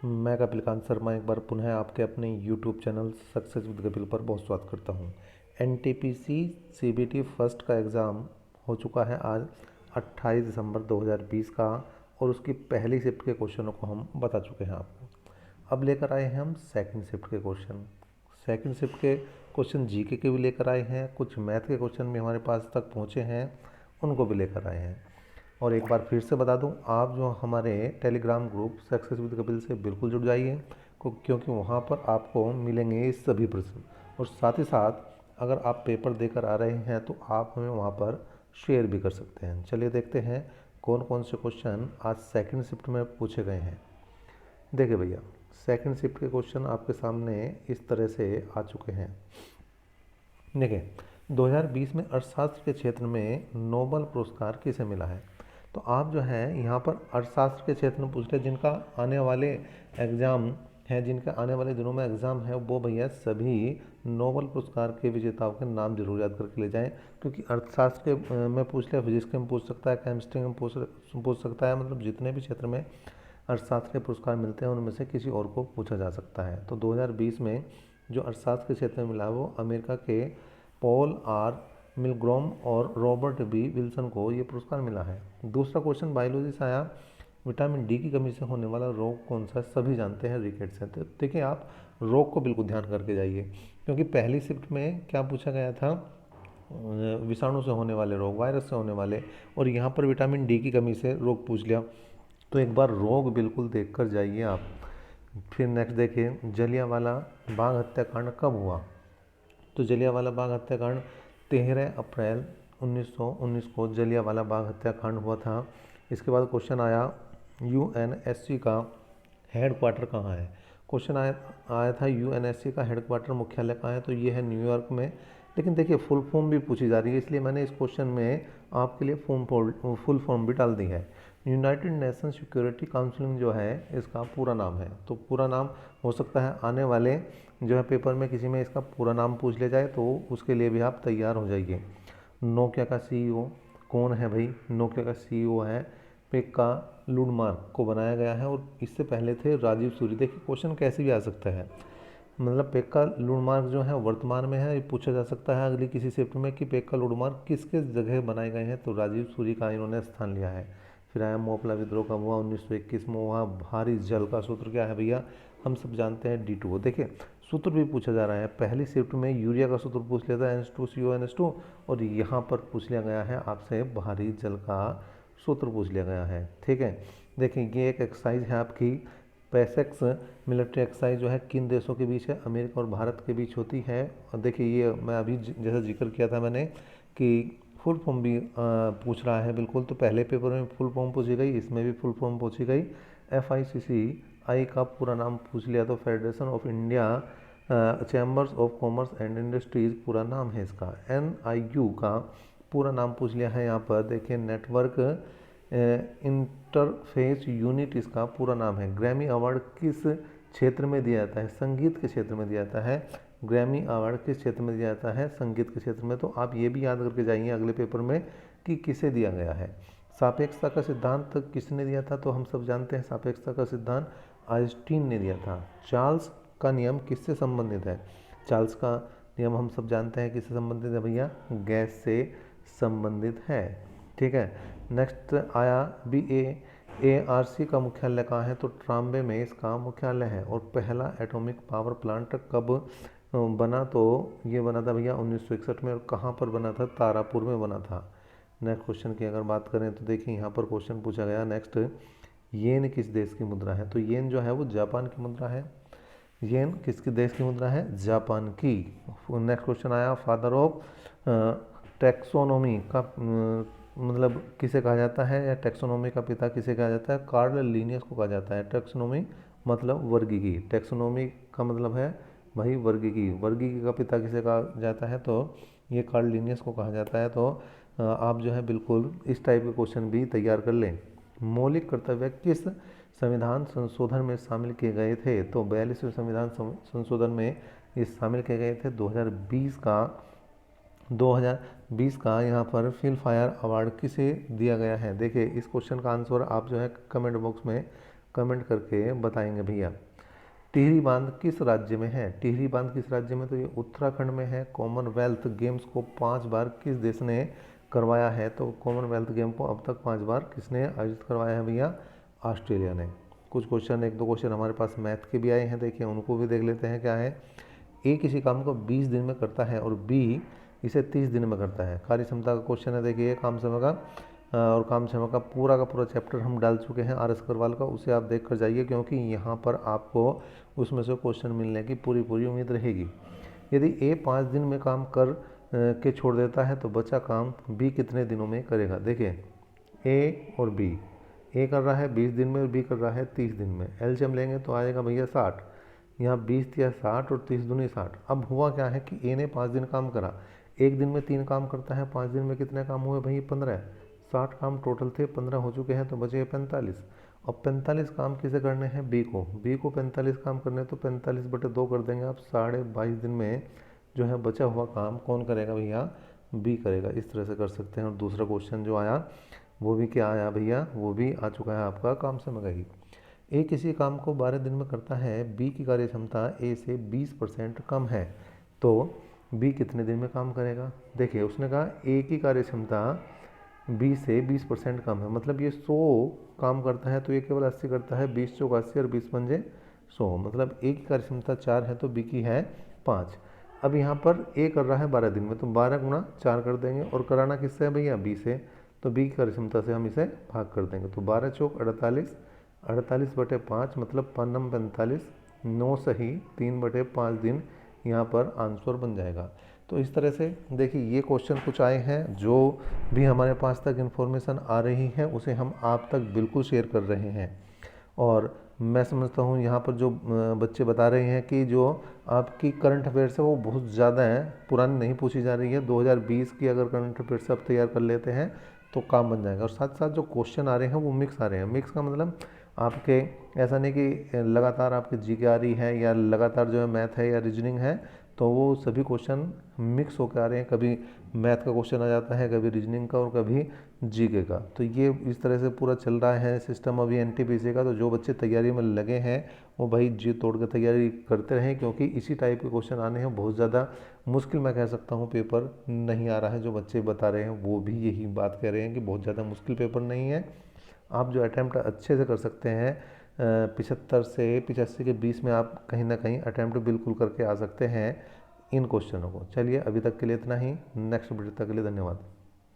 मैं कपिल कांत शर्मा एक बार पुनः आपके अपने YouTube channel success with Kapil पर बहुत स्वागत करता हूं। एनटीपीसी सीबीटी फर्स्ट का एग्ज़ाम हो चुका है आज 28 दिसंबर 2020 का, और उसकी पहली शिफ्ट के क्वेश्चनों को हम बता चुके हैं आपको। अब लेकर आए हैं हम सेकंड शिफ्ट के क्वेश्चन। सेकंड शिफ्ट के क्वेश्चन जीके के भी लेकर आए हैं, कुछ मैथ के क्वेश्चन भी हमारे पास तक पहुँचे हैं, उनको भी लेकर आए हैं। और एक बार फिर से बता दूं, आप जो हमारे Telegram group success with Kapil से बिल्कुल जुड़ जाइए, क्योंकि वहां पर आपको मिलेंगे ये सभी प्रश्न। और साथ ही साथ अगर आप पेपर देकर आ रहे हैं तो आप हमें वहां पर शेयर भी कर सकते हैं। चलिए देखते हैं कौन कौन से क्वेश्चन आज सेकंड शिफ्ट में पूछे गए हैं। देखिए भैया, सेकंड शिफ्ट के क्वेश्चन आपके सामने इस तरह से आ चुके हैं। देखिए, 2020 में अर्थशास्त्र के क्षेत्र में नोबेल पुरस्कार किसे मिला है? तो आप जो है यहाँ पर अर्थशास्त्र के क्षेत्र में पूछ रहे, जिनका आने वाले एग्ज़ाम है, जिनका आने वाले दिनों में एग्ज़ाम है, वो भैया सभी नोबेल पुरस्कार के विजेताओं के नाम जरूर याद करके ले जाएं। क्योंकि अर्थशास्त्र के में पूछ लिया, फिजिक्स के में पूछ सकता है, केमिस्ट्री में पूछ सकता है, मतलब जितने भी क्षेत्र में अर्थशास्त्र के पुरस्कार मिलते हैं उनमें से किसी और को पूछा जा सकता है। तो 2020 में जो अर्थशास्त्र के क्षेत्र में मिला वो अमेरिका के पॉल आर मिलग्रोम और रॉबर्ट बी विल्सन को ये पुरस्कार मिला है। दूसरा क्वेश्चन बायोलॉजी से आया, विटामिन डी की कमी से होने वाला रोग कौन सा है? सभी जानते हैं, रिकेट्स है। तो देखिए, आप रोग को बिल्कुल ध्यान करके जाइए, क्योंकि पहली शिफ्ट में क्या पूछा गया था, विषाणु से होने वाले रोग, वायरस से होने वाले, और यहाँ पर विटामिन डी की कमी से रोग पूछ लिया। तो एक बार रोग बिल्कुल देख कर जाइए आप। फिर नेक्स्ट देखिए, जलियांवाला बाग हत्याकांड कब हुआ? तो जलियांवाला बाग हत्याकांड 13 अप्रैल 1919 को जलियांवाला बाग हत्याकांड हुआ था। इसके बाद क्वेश्चन आया, यूएनएससी का हेड क्वार्टर कहाँ है? क्वेश्चन आया था यूएनएससी का हेड क्वार्टर मुख्यालय कहाँ है? तो ये है न्यूयॉर्क में। लेकिन देखिए, फुल फॉर्म भी पूछी जा रही है, इसलिए मैंने इस क्वेश्चन में आपके लिए फुल फॉर्म भी डाल दी है। यूनाइटेड नेशन सिक्योरिटी काउंसिल जो है, इसका पूरा नाम है। तो पूरा नाम हो सकता है आने वाले जो है पेपर में किसी में इसका पूरा नाम पूछ लिया जाए, तो उसके लिए भी आप तैयार हो जाइए। नोकिया का सीईओ कौन है भाई? नोकिया का सीईओ है पेक्का लुडमार्क, को बनाया गया है, और इससे पहले थे राजीव सूरी। देखिए, क्वेश्चन कैसे भी आ सकता है, मतलब पेक्का लुडमार्क जो है वर्तमान में है, ये पूछा जा सकता है अगली किसी शिफ्ट में कि पेक्का लुडमार्क किसके जगह बनाए गए हैं, तो राजीव सूरी का इन्होंने स्थान लिया है। फिर आया मोपला विद्रोह कब हुआ? 1921 में हुआ। भारी जल का सूत्र क्या है भैया? हम सब जानते हैं D2O। देखिए, सूत्र भी पूछा जा रहा है, पहली शिफ्ट में यूरिया का सूत्र पूछ लिया था N2CO और यहाँ पर पूछ लिया गया है आपसे भारी जल का सूत्र पूछ लिया गया है। ठीक है, देखिए ये एक एक्सरसाइज है आपकी, पैसेक्स मिलिट्री एक्सरसाइज जो है किन देशों के बीच है? अमेरिका और भारत के बीच होती है। और देखिए, ये मैं अभी जैसा जिक्र किया था मैंने कि फुल फॉर्म भी पूछ रहा है बिल्कुल। तो पहले पेपर में फुल फॉर्म पूछी गई, इसमें भी फुल फॉर्म पूछी गई। FICCI का पूरा नाम पूछ लिया, तो federation of India chambers of commerce and industries पूरा नाम है इसका। NIU का पूरा नाम पूछ लिया है यहाँ पर। देखिए, नेटवर्क इंटरफेस यूनिट इसका पूरा नाम है। ग्रैमी अवार्ड किस क्षेत्र में दिया जाता है? संगीत के क्षेत्र में दिया जाता है। ग्रैमी अवार्ड किस क्षेत्र में दिया जाता है? संगीत के क्षेत्र में। तो आप ये भी याद करके जाइए अगले पेपर में कि किसे दिया गया है। सापेक्षता का सिद्धांत किसने दिया था? तो हम सब जानते हैं सापेक्षता का सिद्धांत आइंस्टीन ने दिया था। चार्ल्स का नियम किससे संबंधित है? चार्ल्स का नियम हम सब जानते हैं किससे संबंधित है भैया? गैस से संबंधित है। ठीक है, नेक्स्ट आया BARC का मुख्यालय कहाँ है? तो ट्राम्बे में इसका मुख्यालय है। और पहला एटॉमिक पावर प्लांट कब बना? तो ये बना था भैया 1961 में। और कहाँ पर बना था? तारापुर में बना था। नेक्स्ट क्वेश्चन की अगर बात करें तो देखिए, यहाँ पर क्वेश्चन पूछा गया नेक्स्ट, येन किस देश की मुद्रा है? तो येन जो है वो जापान की मुद्रा है। येन किसके देश की मुद्रा है? जापान की। नेक्स्ट क्वेश्चन आया, फादर ऑफ टैक्सोनॉमी का मतलब किसे कहा जाता है, या टैक्सोनॉमी का पिता किसे कहा जाता है? कार्ल लिनियस को कहा जाता है। टैक्सोनॉमी मतलब वर्गीकी, टैक्सोनॉमी का मतलब है भाई वर्गीकी। वर्गीकी का पिता किसे कहा जाता है? तो ये कार्ल लिनियस को कहा जाता है। तो आप जो है बिल्कुल इस टाइप के क्वेश्चन भी तैयार कर लें। मौलिक कर्तव्य किस संविधान संशोधन में शामिल किए गए थे? तो 42वें संविधान संशोधन में ये शामिल किए गए थे। 2020 का यहाँ पर फिल्म फायर अवार्ड किसे दिया गया है? देखिए, इस क्वेश्चन का आंसर आप जो है कमेंट बॉक्स में कमेंट करके बताएंगे भैया। टिहरी बांध किस राज्य में है? टिहरी बांध किस राज्य में? तो ये उत्तराखंड में है। कॉमनवेल्थ गेम्स को 5 बार किस देश ने करवाया है? तो कॉमनवेल्थ गेम को अब तक 5 बार किसने आयोजित करवाया है भैया? ऑस्ट्रेलिया ने। कुछ क्वेश्चन, एक दो क्वेश्चन हमारे पास मैथ के भी आए हैं, देखिए उनको भी देख लेते हैं। क्या है? ए किसी काम को 20 दिन में करता है और बी इसे 30 दिन में करता है। कार्य क्षमता का क्वेश्चन है, देखिए काम समय का और काम क्षमता का पूरा चैप्टर हम डाल चुके हैं आर एस अग्रवाल का, उसे आप देख कर जाइए, क्योंकि यहाँ पर आपको उसमें से क्वेश्चन मिलने की पूरी उम्मीद रहेगी। यदि ए 5 दिन में काम कर के छोड़ देता है तो बचा काम बी कितने दिनों में करेगा? देखिए ए और बी, ए कर रहा है 20 दिन में और बी कर रहा है 30 दिन में। एलसीएम लेंगे तो आएगा भैया 60। यहाँ 20 या 60 और 30 दूनी 60। अब हुआ क्या है कि ए ने 5 दिन काम करा, एक दिन में 3 काम करता है, 5 दिन में कितने काम हुए भाई? 15। 60 काम टोटल थे, 15 हो चुके हैं तो बचे 45। और 45 काम किसे करने हैं? बी को 45 काम करने, तो 45/2 कर देंगे आप। 22.5 दिन में जो है बचा हुआ काम कौन करेगा भैया? बी करेगा। इस तरह से कर सकते हैं। और दूसरा क्वेश्चन जो आया वो भी क्या आया भैया? वो भी आ चुका है आपका काम समय का ही। ए किसी काम को 12 दिन में करता है, बी की कार्य क्षमता ए से 20% कम है, तो बी कितने दिन में काम करेगा? देखिए उसने कहा ए की कार्य क्षमता बी से 20% कम है, मतलब ये 100 काम करता है तो ये केवल 80 करता है। 20 चौक 80 और 20 पंजे 100, मतलब ए की कार्य क्षमता 4 है तो बी की है 5। अब यहाँ पर ए कर रहा है 12 दिन में, तो 12 गुणा 4 कर देंगे, और कराना किससे है भैया? बी से, तो बी की कार्य क्षमता से हम इसे भाग कर देंगे, तो 12 चौक 48, 48/5 मतलब 45, 9 सही 3/5 दिन यहाँ पर आंसर बन जाएगा। तो इस तरह से देखिए ये क्वेश्चन कुछ आए हैं, जो भी हमारे पास तक इन्फॉर्मेशन आ रही है उसे हम आप तक बिल्कुल शेयर कर रहे हैं। और मैं समझता हूँ यहाँ पर जो बच्चे बता रहे हैं कि जो आपकी करंट अफेयर्स है वो बहुत ज़्यादा है, पुरानी नहीं पूछी जा रही है। 2020 की अगर करंट अफेयर्स आप तैयार कर लेते हैं तो काम बन जाएगा। और साथ साथ जो क्वेश्चन आ रहे हैं वो मिक्स आ रहे हैं। मिक्स का मतलब आपके ऐसा नहीं कि लगातार आपकी जीके आ रही है या लगातार जो है मैथ है या रीजनिंग है, तो वो सभी क्वेश्चन मिक्स होकर आ रहे हैं। कभी मैथ का क्वेश्चन आ जाता है, कभी रीजनिंग का और कभी जीके का। तो ये इस तरह से पूरा चल रहा है सिस्टम अभी एनटीपीसी का। तो जो बच्चे तैयारी में लगे हैं वो भाई जी तोड़ कर तैयारी करते रहें, क्योंकि इसी टाइप के क्वेश्चन आने हैं। बहुत ज़्यादा मुश्किल मैं कह सकता हूँ पेपर नहीं आ रहा है। जो बच्चे बता रहे हैं वो भी यही बात कह रहे हैं कि बहुत ज़्यादा मुश्किल पेपर नहीं है। आप जो अटैम्प्ट अच्छे से कर सकते हैं, 75 से 85 के बीच में आप कहीं ना कहीं अटैम्प्ट बिल्कुल करके आ सकते हैं इन क्वेश्चनों को। चलिए अभी तक के लिए इतना ही। नेक्स्ट वीडियो तक के लिए धन्यवाद।